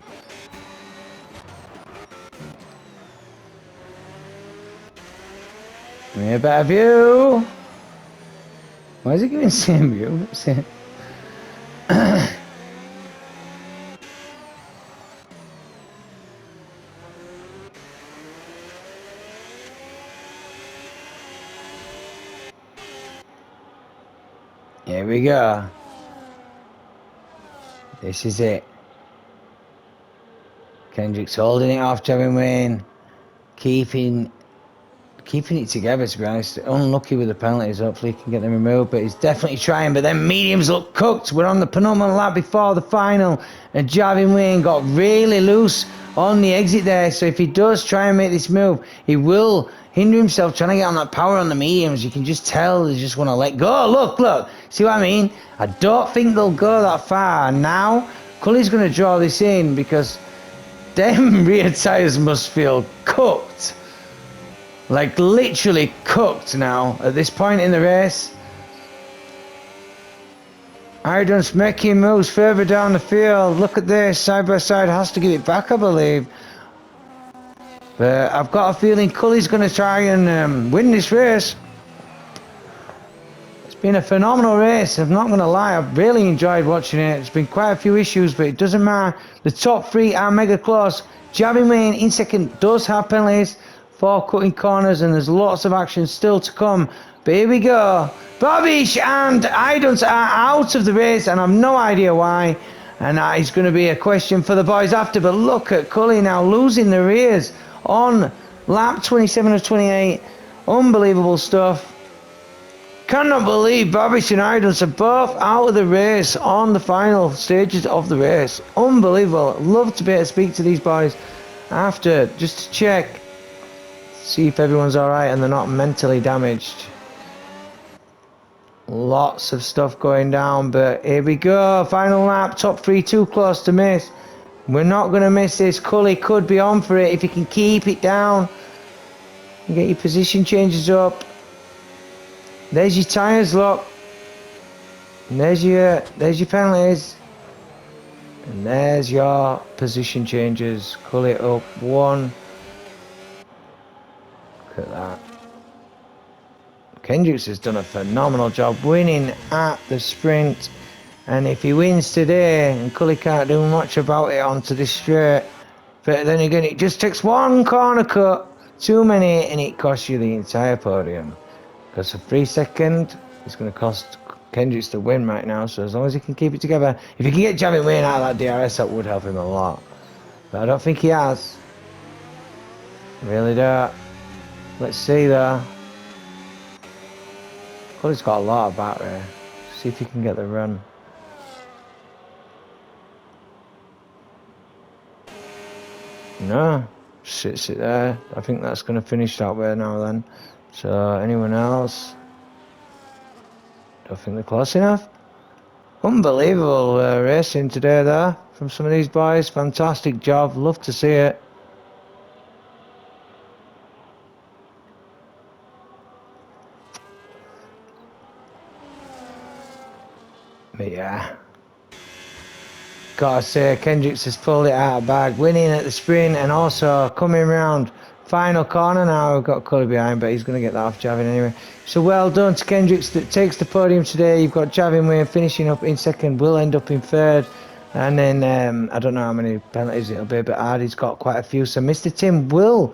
Give me a better view. Why is it giving the same view? Here we go. This is it. Kendrick's holding it off Javin Wayne. Keeping it together, to be honest. Unlucky with the penalties. Hopefully he can get them removed, but he's definitely trying. But then mediums look cooked. We're on the penultimate lap before the final, and Javin Wayne got really loose on the exit there. So if he does try and make this move, he will hinder himself trying to get on that power on the mediums. You can just tell they just want to let go. Look. See what I mean? I don't think they'll go that far. Now, Cully's going to draw this in, because them rear tyres must feel cooked. Like literally cooked now at this point in the race. Idun's making moves further down the field. Look at this, side by side, has to give it back, I believe. But I've got a feeling Cully's going to try and win this race. It's been a phenomenal race, I'm not going to lie. I've really enjoyed watching it. There's been quite a few issues, but it doesn't matter. The top three are mega close. Javin Wayne in second does have penalties for cutting corners, and there's lots of action still to come. But here we go. Bobish and Idons are out of the race, and I've no idea why. And that is going to be a question for the boys after. But look at Cully now losing the rears on lap 27 of 28. Unbelievable stuff. Cannot believe Bobish and Idons are both out of the race on the final stages of the race. Unbelievable. Love to be able to speak to these boys after, just to check. See if everyone's alright and they're not mentally damaged. Lots of stuff going down, but here we go. Final lap, top three, too close to miss. We're not going to miss this. Cully could be on for it if you can keep it down. You get your position changes up. There's your tyres, look. And there's your penalties. And there's your position changes. Cully up one. Look at that. Kendricks has done a phenomenal job winning at the sprint, and if he wins today, and Cully can't do much about it onto this straight, but then again it just takes one corner cut too many and it costs you the entire podium, because a 3 second is going to cost Kendricks to win right now. So as long as he can keep it together, if he can get Javin Wayne out of that DRS, that would help him a lot, but I don't think he has. Really don't. Let's see though. Cully's got a lot of battery. See if he can get the run. No, sits it there. I think that's going to finish that way now then. So anyone else? Don't think they're close enough. Unbelievable racing today there from some of these boys. Fantastic job. Love to see it. But yeah, gotta say, Kendricks has pulled it out of the bag, winning at the sprint and also coming round final corner now. We've got Cully behind, but he's going to get that off Javin anyway. So well done to Kendricks that takes the podium today. You've got Javin Wayne finishing up in second, will end up in third, and then I don't know how many penalties it'll be, but Hardy's got quite a few. So Mr. Tim will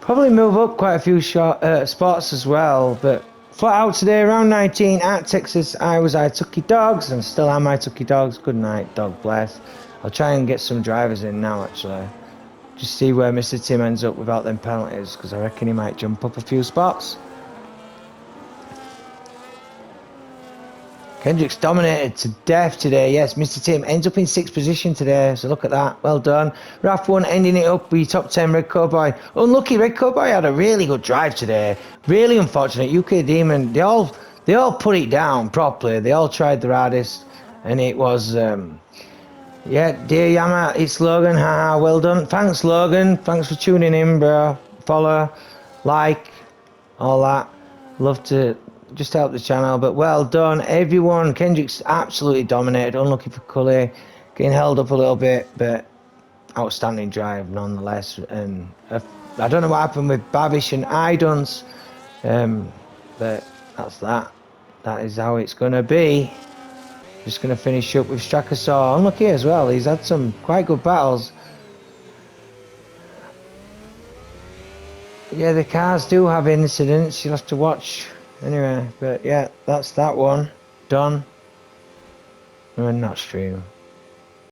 probably move up quite a few spots as well. But Flatout today, round 19 at Texas. I took your dogs and still am I took your dogs. Good night, dog bless. I'll try and get some drivers in now actually. Just see where Mr. Tim ends up without them penalties, because I reckon he might jump up a few spots. Kendricks dominated to death today. Yes, Mr. Tim ends up in 6th position today, so look at that. Well done. RAF1 ending it up with top 10 Red Cowboy. Unlucky, Red Cowboy had a really good drive today. Really unfortunate. UK Demon, they all put it down properly. They all tried their hardest, and it was yeah, dear Yama, it's Logan. Haha, well done. Thanks, Logan. Thanks for tuning in, bro. Follow, like, all that. Love to just help the channel, but well done everyone. Kendricks absolutely dominated. Unlucky for Cully, getting held up a little bit, but outstanding drive nonetheless. And I don't know what happened with Babish and Idons, but that's that. That is how it's gonna be. Just gonna finish up with Strakasaw. Unlucky as well. He's had some quite good battles. Yeah, the cars do have incidents. You'll have to watch. Anyway, but yeah, that's that one done. We're not stream.